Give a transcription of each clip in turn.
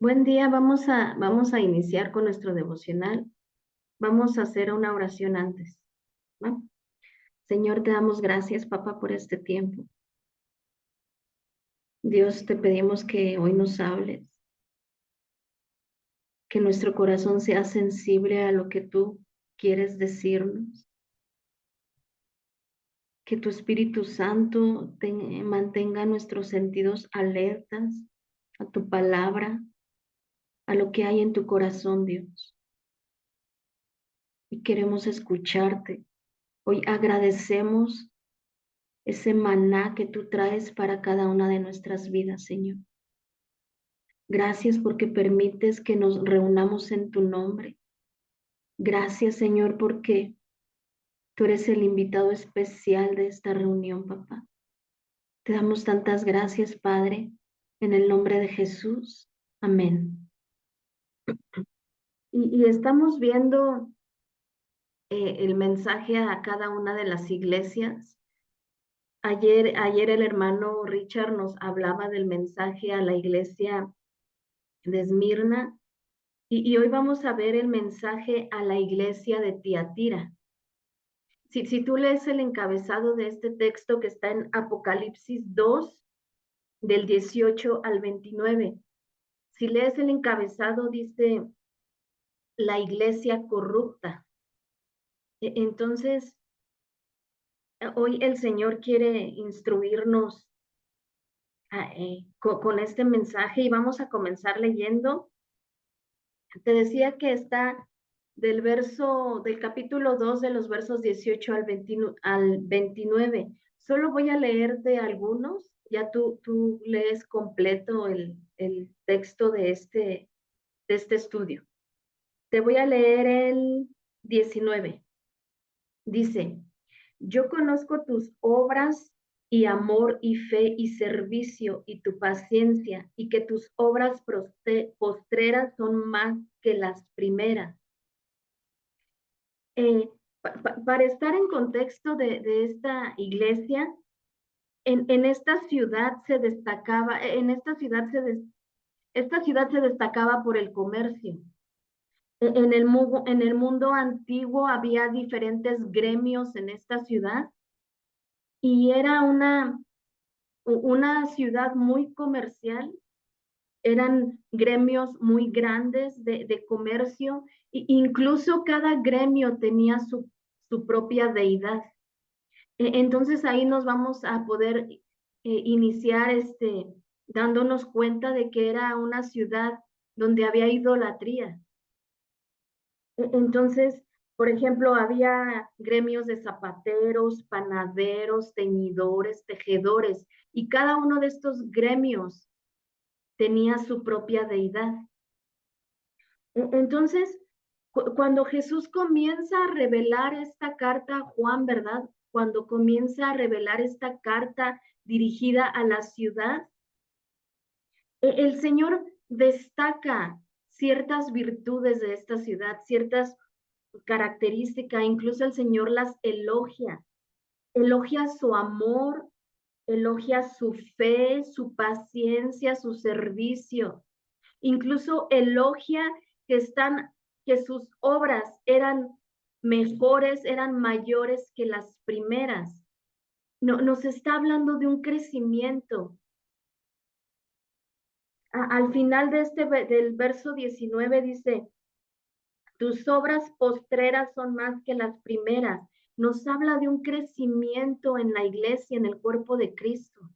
Buen día, vamos a iniciar con nuestro devocional. Vamos a hacer una oración antes, ¿va? Señor, te damos gracias, papá, por este tiempo. Dios, te pedimos que hoy nos hables, que nuestro corazón sea sensible a lo que tú quieres decirnos, que tu Espíritu Santo mantenga nuestros sentidos alertas a tu palabra, a lo que hay en tu corazón, Dios. Y queremos escucharte. Hoy agradecemos ese maná que tú traes para cada una de nuestras vidas, Señor. Gracias porque permites que nos reunamos en tu nombre. Gracias, Señor, porque tú eres el invitado especial de esta reunión, papá. Te damos tantas gracias, Padre, en el nombre de Jesús. Amén. Y estamos viendo el mensaje a cada una de las iglesias. Ayer el hermano Richard nos hablaba del mensaje a la iglesia de Esmirna. Y hoy vamos a ver el mensaje a la iglesia de Tiatira. Si tú lees el encabezado de este texto que está en Apocalipsis 2, del 18 al 29, si lees el encabezado dice la iglesia corrupta. Entonces, hoy el Señor quiere instruirnos con este mensaje y vamos a comenzar leyendo. Te decía que está del capítulo 2 de los versos 18 al 29. Solo voy a leerte algunos, ya tú lees completo el texto de este estudio. Te voy a leer el 19. Dice, yo conozco tus obras y amor y fe y servicio y tu paciencia y que tus obras postreras son más que las primeras. Para estar en contexto de esta iglesia, en esta ciudad se destacaba, esta ciudad se destacaba por el comercio. En el mundo antiguo había diferentes gremios en esta ciudad y era una ciudad muy comercial. Eran gremios muy grandes de comercio, e incluso cada gremio tenía su propia deidad. Entonces ahí nos vamos a poder iniciar dándonos cuenta de que era una ciudad donde había idolatría. Entonces, por ejemplo, había gremios de zapateros, panaderos, teñidores, tejedores, y cada uno de estos gremios tenía su propia deidad. Entonces, cuando Jesús comienza a revelar esta carta a Juan, ¿verdad? Cuando comienza a revelar esta carta dirigida a la ciudad, el Señor destaca ciertas virtudes de esta ciudad, ciertas características, incluso el Señor las elogia su amor, elogia su fe, su paciencia, su servicio, incluso elogia que están, que sus obras eran mejores, eran mayores que las primeras. No, nos está hablando de un crecimiento. Al final del verso 19 dice, tus obras postreras son más que las primeras. Nos habla de un crecimiento en la iglesia, en el cuerpo de Cristo.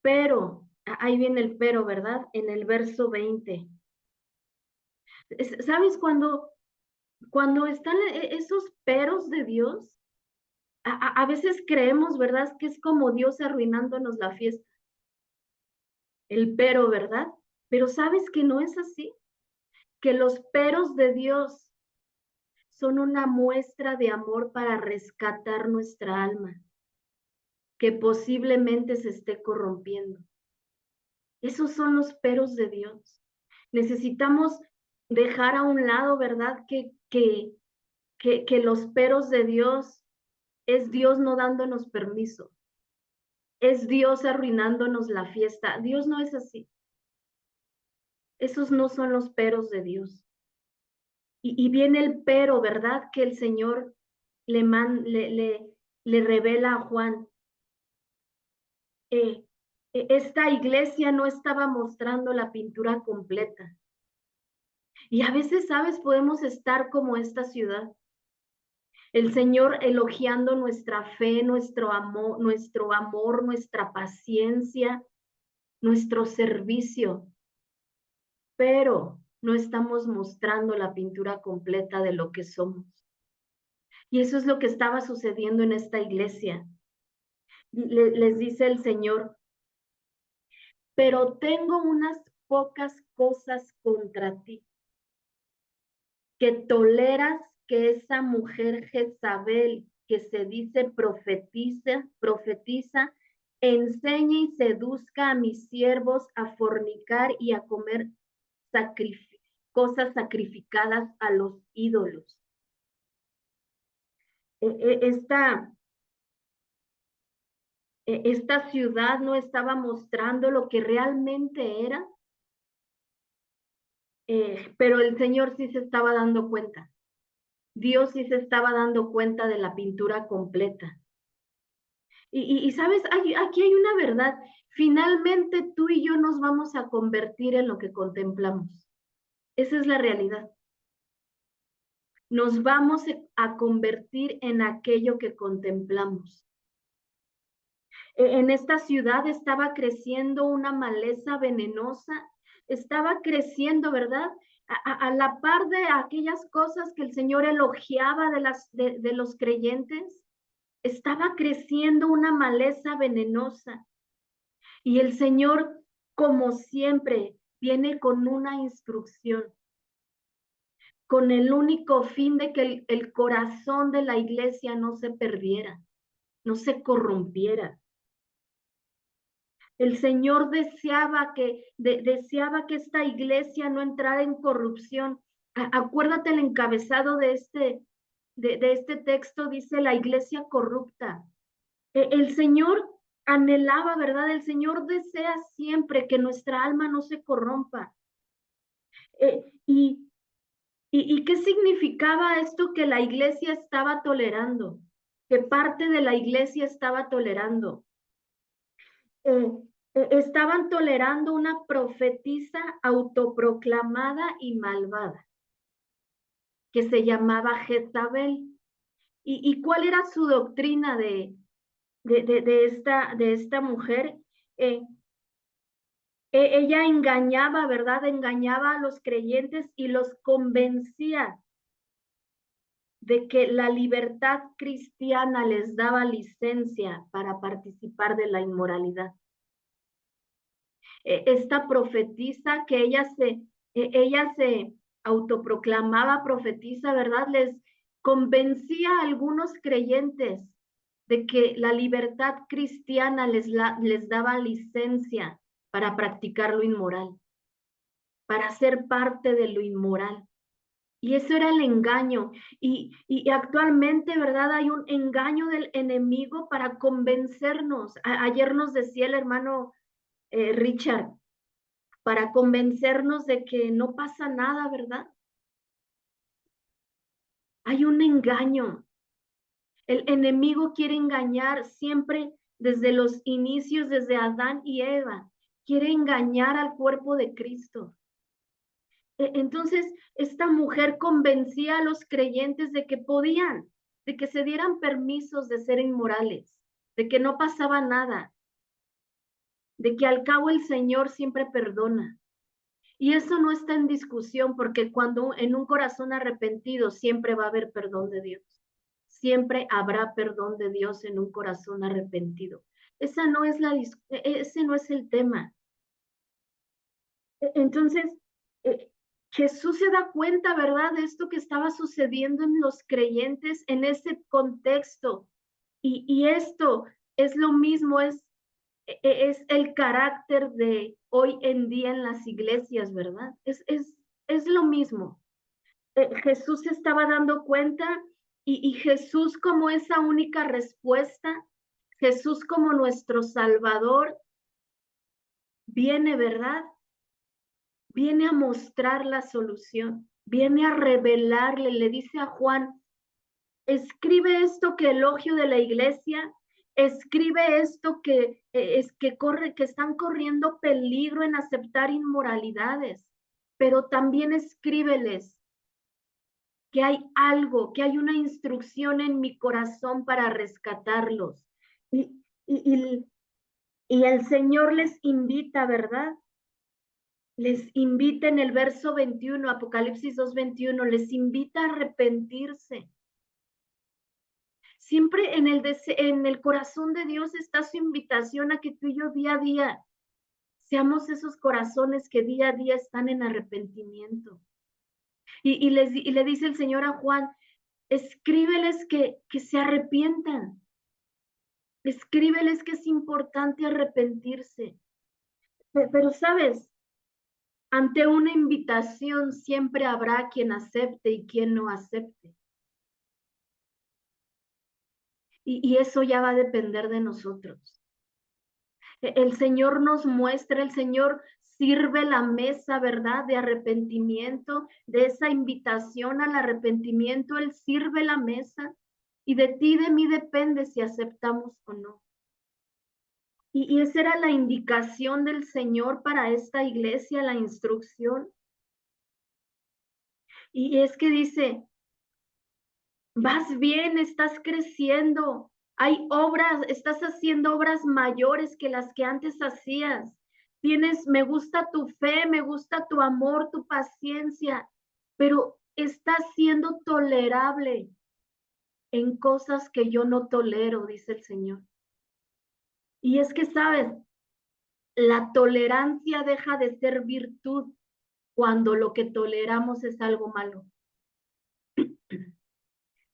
Pero, ahí viene el pero, ¿verdad? En el verso 20. ¿Sabes cuando están esos peros de Dios? A veces creemos, ¿verdad? Que es como Dios arruinándonos la fiesta. El pero, ¿verdad? Pero sabes que no es así, que los peros de Dios son una muestra de amor para rescatar nuestra alma, que posiblemente se esté corrompiendo. Esos son los peros de Dios. Necesitamos dejar a un lado, ¿verdad? Que los peros de Dios es Dios no dándonos permiso, es Dios arruinándonos la fiesta. Dios no es así. Esos no son los peros de Dios. Y viene el pero, ¿verdad? Que el Señor le revela a Juan. Esta iglesia no estaba mostrando la pintura completa. Y a veces, ¿sabes? Podemos estar como esta ciudad. El Señor elogiando nuestra fe, nuestro amor, nuestra paciencia, nuestro servicio, pero no estamos mostrando la pintura completa de lo que somos. Y eso es lo que estaba sucediendo en esta iglesia. Les dice el Señor, pero tengo unas pocas cosas contra ti, que toleras que esa mujer Jezabel, que se dice profetiza, enseñe y seduzca a mis siervos a fornicar y a comer cosas sacrificadas a los ídolos. Esta ciudad no estaba mostrando lo que realmente era, pero el Señor sí se estaba dando cuenta. Dios sí se estaba dando cuenta de la pintura completa. Y sabes, aquí hay una verdad. Finalmente tú y yo nos vamos a convertir en lo que contemplamos. Esa es la realidad. Nos vamos a convertir en aquello que contemplamos. En esta ciudad estaba creciendo una maleza venenosa, estaba creciendo, ¿verdad? A la par de aquellas cosas que el Señor elogiaba de los creyentes, estaba creciendo una maleza venenosa. Y el Señor, como siempre, viene con una instrucción, con el único fin de que el corazón de la iglesia no se perdiera, no se corrompiera. El Señor deseaba que esta iglesia no entrara en corrupción. Acuérdate el encabezado de este texto, dice la iglesia corrupta. El Señor anhelaba, ¿verdad? El Señor desea siempre que nuestra alma no se corrompa. ¿Y qué significaba esto que la iglesia estaba tolerando? Que parte de la iglesia estaba tolerando. Estaban tolerando una profetisa autoproclamada y malvada, que se llamaba Jezabel. ¿Y cuál era su doctrina de esta mujer? Ella engañaba, ¿verdad? Engañaba a los creyentes y los convencía de que la libertad cristiana les daba licencia para participar de la inmoralidad. Esta profetisa que ella se autoproclamaba profetisa, ¿verdad? Les convencía a algunos creyentes de que la libertad cristiana les daba licencia para practicar lo inmoral, para ser parte de lo inmoral. Y eso era el engaño. Y actualmente, ¿verdad? Hay un engaño del enemigo para convencernos. Ayer nos decía el hermano Richard, para convencernos de que no pasa nada, ¿verdad? Hay un engaño. El enemigo quiere engañar siempre desde los inicios, desde Adán y Eva. Quiere engañar al cuerpo de Cristo. Entonces, esta mujer convencía a los creyentes de que podían, de que se dieran permisos de ser inmorales, de que no pasaba nada, de que al cabo el Señor siempre perdona. Y eso no está en discusión porque cuando en un corazón arrepentido siempre va a haber perdón de Dios. Siempre habrá perdón de Dios en un corazón arrepentido. Ese no es el tema. Entonces, Jesús se da cuenta, ¿verdad?, de esto que estaba sucediendo en los creyentes en ese contexto. Y esto es lo mismo, es el carácter de hoy en día en las iglesias, ¿verdad? Es lo mismo. Jesús se estaba dando cuenta y Jesús como esa única respuesta, Jesús como nuestro Salvador, viene, ¿verdad? viene a mostrar la solución, viene a revelarle, le dice a Juan, escribe esto que elogio de la iglesia, escribe esto que que están corriendo peligro en aceptar inmoralidades, pero también escríbeles que hay algo, que hay una instrucción en mi corazón para rescatarlos. Y, y, y, y el Señor les invita, ¿verdad? Les invita en el verso 21, Apocalipsis 2:21, les invita a arrepentirse. Siempre en el corazón de Dios está su invitación a que tú y yo día a día seamos esos corazones que día a día están en arrepentimiento. Y le dice el Señor a Juan, escríbeles que se arrepientan. Escríbeles que es importante arrepentirse. Pero sabes, ante una invitación siempre habrá quien acepte y quien no acepte. Y eso ya va a depender de nosotros. El Señor nos muestra, el Señor sirve la mesa, ¿verdad? De arrepentimiento, de esa invitación al arrepentimiento. Él sirve la mesa y de ti y de mí depende si aceptamos o no. Y esa era la indicación del Señor para esta iglesia, la instrucción. Y es que dice, vas bien, estás creciendo, hay obras, estás haciendo obras mayores que las que antes hacías. Me gusta tu fe, me gusta tu amor, tu paciencia, pero estás siendo tolerable en cosas que yo no tolero, dice el Señor. Y es que, sabes, la tolerancia deja de ser virtud cuando lo que toleramos es algo malo.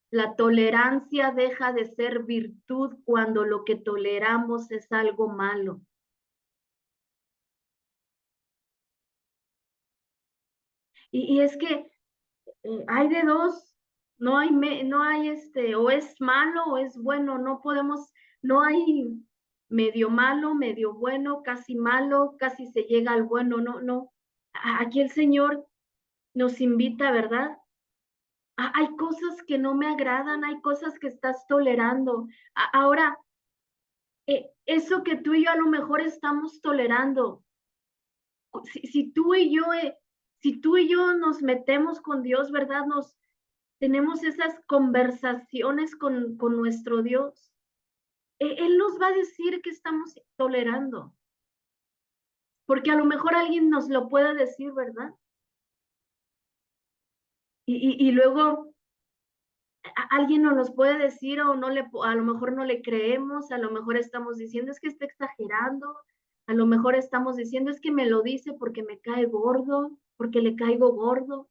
La tolerancia deja de ser virtud cuando lo que toleramos es algo malo. Y es que hay de dos, no hay o es malo o es bueno, no podemos, no hay medio malo, medio bueno, casi malo, casi se llega al bueno, no. Aquí el Señor nos invita, ¿verdad? Hay cosas que no me agradan, hay cosas que estás tolerando. Ahora, eso que tú y yo a lo mejor estamos tolerando, si tú y yo, si tú y yo nos metemos con Dios, ¿verdad? Tenemos esas conversaciones con nuestro Dios. Él nos va a decir que estamos tolerando, porque a lo mejor alguien nos lo puede decir, ¿verdad? Y luego alguien nos los puede decir o a lo mejor no le creemos, a lo mejor estamos diciendo es que está exagerando, a lo mejor estamos diciendo es que me lo dice porque me cae gordo, porque le caigo gordo,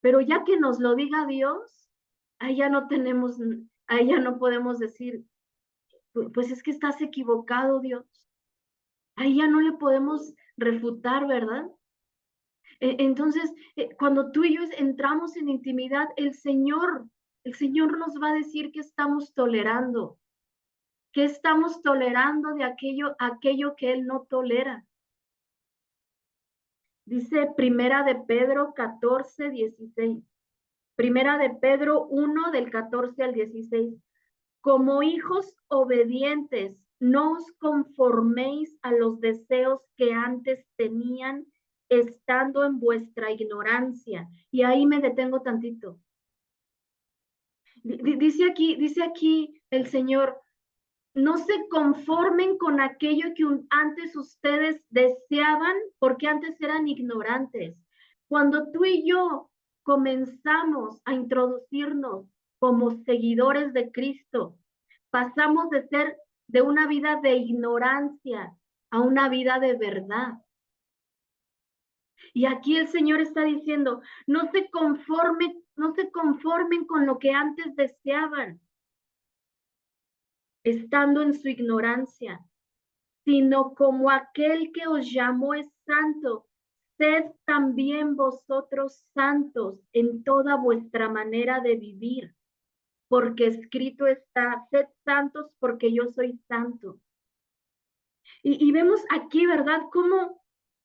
pero ya que nos lo diga Dios, ahí ya no tenemos, ahí ya no podemos decir, pues es que estás equivocado, Dios. Ahí ya no le podemos refutar, ¿verdad? Entonces, cuando tú y yo entramos en intimidad, el Señor nos va a decir que estamos tolerando, que estamos tolerando de aquello que Él no tolera. Dice Primera de Pedro 14:16. Primera de Pedro 1 del 14 al 16. Como hijos obedientes, no os conforméis a los deseos que antes tenían estando en vuestra ignorancia. Y ahí me detengo tantito. Dice aquí el Señor, no se conformen con aquello que antes ustedes deseaban, porque antes eran ignorantes. Cuando tú y yo comenzamos a introducirnos como seguidores de Cristo, pasamos de ser de una vida de ignorancia a una vida de verdad. Y aquí el Señor está diciendo, no se conformen con lo que antes deseaban, estando en su ignorancia, sino como aquel que os llamó es santo, sed también vosotros santos en toda vuestra manera de vivir, porque escrito está, sed santos porque yo soy santo. Y vemos aquí, ¿verdad? Cómo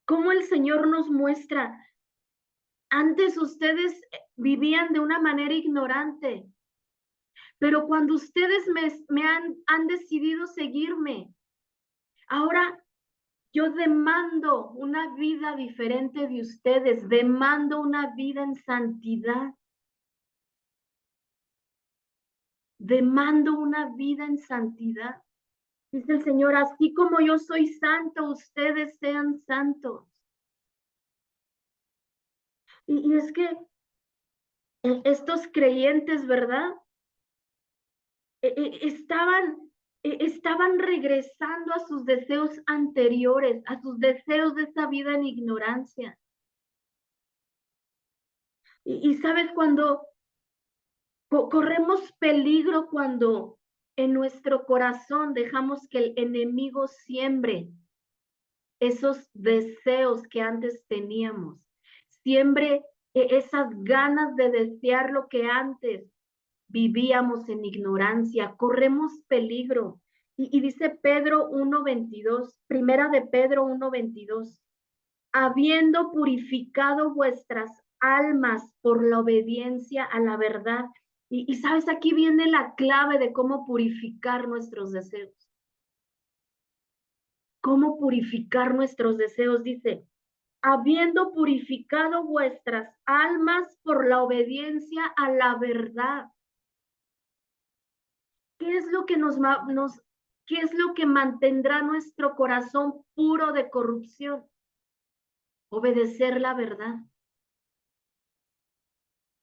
cómo el Señor nos muestra, antes ustedes vivían de una manera ignorante, pero cuando ustedes me han decidido seguirme, ahora yo demando una vida diferente de ustedes, demando una vida en santidad, demando una vida en santidad. Dice el Señor, así como yo soy santo, ustedes sean santos. Y es que estos creyentes, ¿verdad? Estaban regresando a sus deseos anteriores, a sus deseos de esa vida en ignorancia. Y sabes, cuando corremos peligro cuando en nuestro corazón dejamos que el enemigo siembre esos deseos que antes teníamos, siembre esas ganas de desear lo que antes vivíamos en ignorancia, corremos peligro. Y dice Pedro 1:22, primera de Pedro 1:22, habiendo purificado vuestras almas por la obediencia a la verdad. Y sabes, aquí viene la clave de cómo purificar nuestros deseos. Cómo purificar nuestros deseos, dice, habiendo purificado vuestras almas por la obediencia a la verdad. ¿Qué es lo que qué es lo que mantendrá nuestro corazón puro de corrupción? Obedecer la verdad.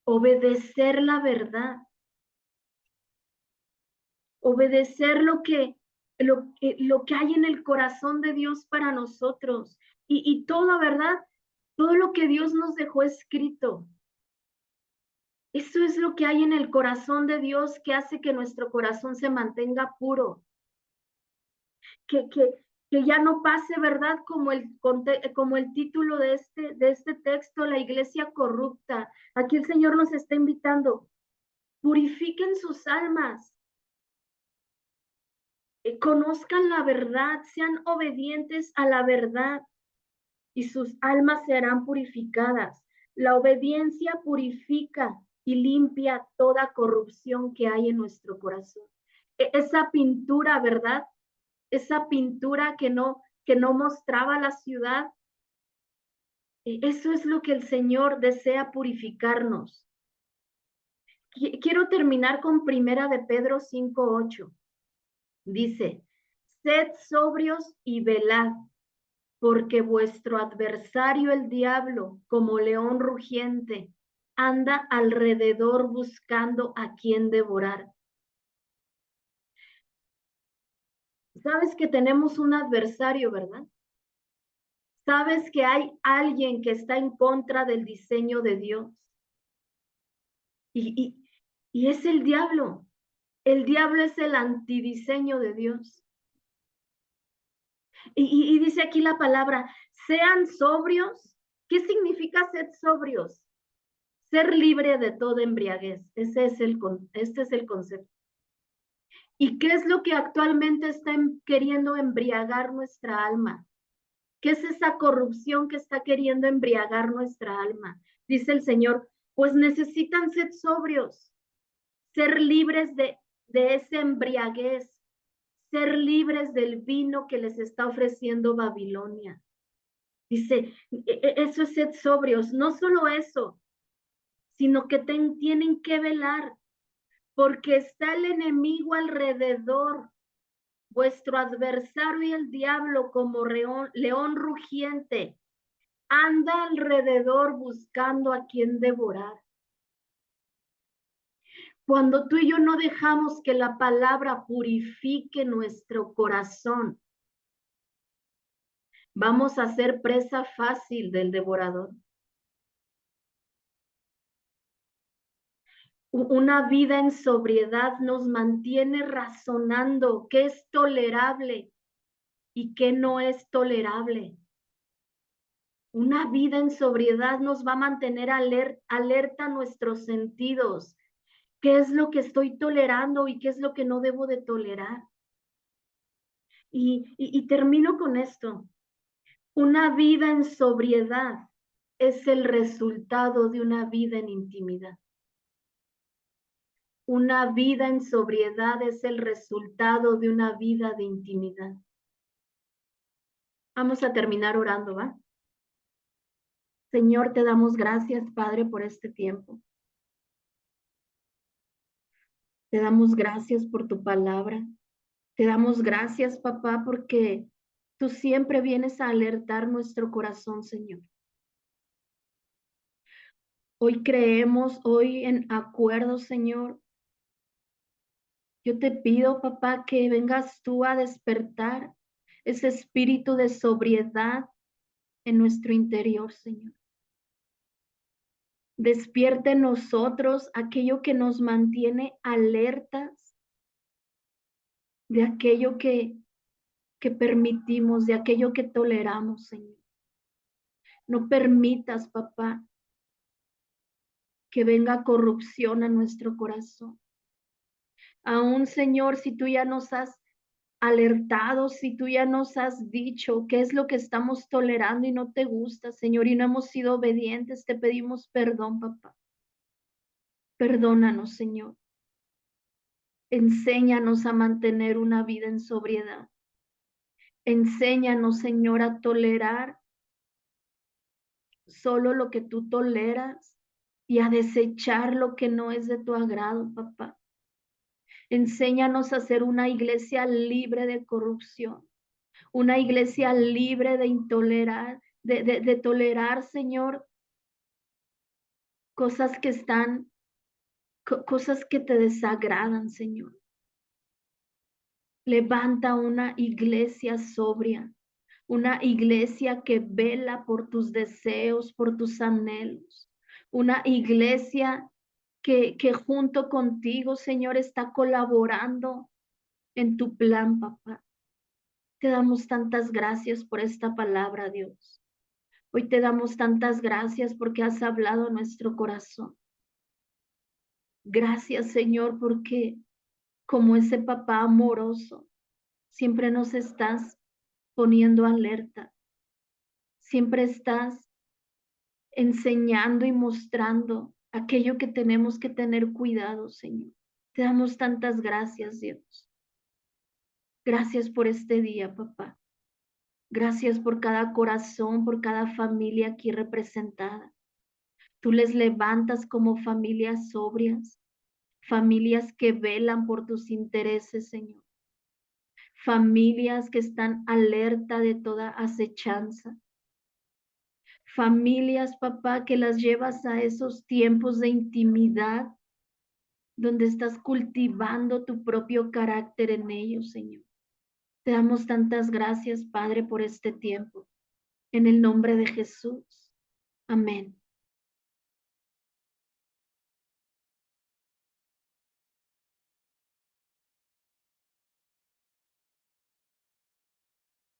Obedecer la verdad. Obedecer lo que hay en el corazón de Dios para nosotros. Y todo, ¿verdad? Todo lo que Dios nos dejó escrito. Eso es lo que hay en el corazón de Dios que hace que nuestro corazón se mantenga puro. Que, que, que ya no pase, ¿verdad? Como el título de este texto, la iglesia corrupta. Aquí el Señor nos está invitando. Purifiquen sus almas. Conozcan la verdad, sean obedientes a la verdad y sus almas serán purificadas. La obediencia purifica y limpia toda corrupción que hay en nuestro corazón. Esa pintura, ¿verdad? Esa pintura que no mostraba la ciudad, eso es lo que el Señor desea purificarnos. Quiero terminar con primera de Pedro 5:8. Dice, sed sobrios y velad, porque vuestro adversario el diablo, como león rugiente, anda alrededor buscando a quien devorar. Sabes que tenemos un adversario, ¿verdad? Sabes que hay alguien que está en contra del diseño de Dios. Y es el diablo. El diablo es el antidiseño de Dios. Y dice aquí la palabra, sean sobrios. ¿Qué significa ser sobrios? Ser libre de toda embriaguez. Este es el concepto. ¿Y qué es lo que actualmente está queriendo embriagar nuestra alma? ¿Qué es esa corrupción que está queriendo embriagar nuestra alma? Dice el Señor, pues necesitan ser sobrios, ser libres de esa embriaguez, ser libres del vino que les está ofreciendo Babilonia. Dice, eso es ser sobrios. No solo eso, sino que tienen que velar, porque está el enemigo alrededor, vuestro adversario y el diablo como león rugiente, anda alrededor buscando a quien devorar. Cuando tú y yo no dejamos que la palabra purifique nuestro corazón, vamos a ser presa fácil del devorador. Una vida en sobriedad nos mantiene razonando qué es tolerable y qué no es tolerable. Una vida en sobriedad nos va a mantener alerta nuestros sentidos. ¿Qué es lo que estoy tolerando y qué es lo que no debo de tolerar? Y termino con esto. Una vida en sobriedad es el resultado de una vida en intimidad. Una vida en sobriedad es el resultado de una vida de intimidad. Vamos a terminar orando, ¿va? Señor, te damos gracias, Padre, por este tiempo. Te damos gracias por tu palabra. Te damos gracias, papá, porque tú siempre vienes a alertar nuestro corazón, Señor. Hoy creemos, hoy en acuerdo, Señor. Yo te pido, papá, que vengas tú a despertar ese espíritu de sobriedad en nuestro interior, Señor. Despierte en nosotros aquello que nos mantiene alertas de aquello que permitimos, de aquello que toleramos, Señor. No permitas, papá, que venga corrupción a nuestro corazón. Aún, Señor, si tú ya nos has alertado, si tú ya nos has dicho qué es lo que estamos tolerando y no te gusta, Señor, y no hemos sido obedientes, te pedimos perdón, papá. Perdónanos, Señor. Enséñanos a mantener una vida en sobriedad. Enséñanos, Señor, a tolerar solo lo que tú toleras y a desechar lo que no es de tu agrado, papá. Enséñanos a ser una iglesia libre de corrupción, una iglesia libre de intolerar, de tolerar, Señor, cosas que están, cosas que te desagradan, Señor. Levanta una iglesia sobria, una iglesia que vela por tus deseos, por tus anhelos, una iglesia que junto contigo, Señor, está colaborando en tu plan, papá. Te damos tantas gracias por esta palabra, Dios. Hoy te damos tantas gracias porque has hablado a nuestro corazón. Gracias, Señor, porque como ese papá amoroso, siempre nos estás poniendo alerta. Siempre estás enseñando y mostrando aquello que tenemos que tener cuidado, Señor. Te damos tantas gracias, Dios. Gracias por este día, papá. Gracias por cada corazón, por cada familia aquí representada. Tú les levantas como familias sobrias, familias que velan por tus intereses, Señor. Familias que están alerta de toda acechanza. Familias, papá, que las llevas a esos tiempos de intimidad donde estás cultivando tu propio carácter en ellos, Señor. Te damos tantas gracias, Padre, por este tiempo. En el nombre de Jesús. Amén.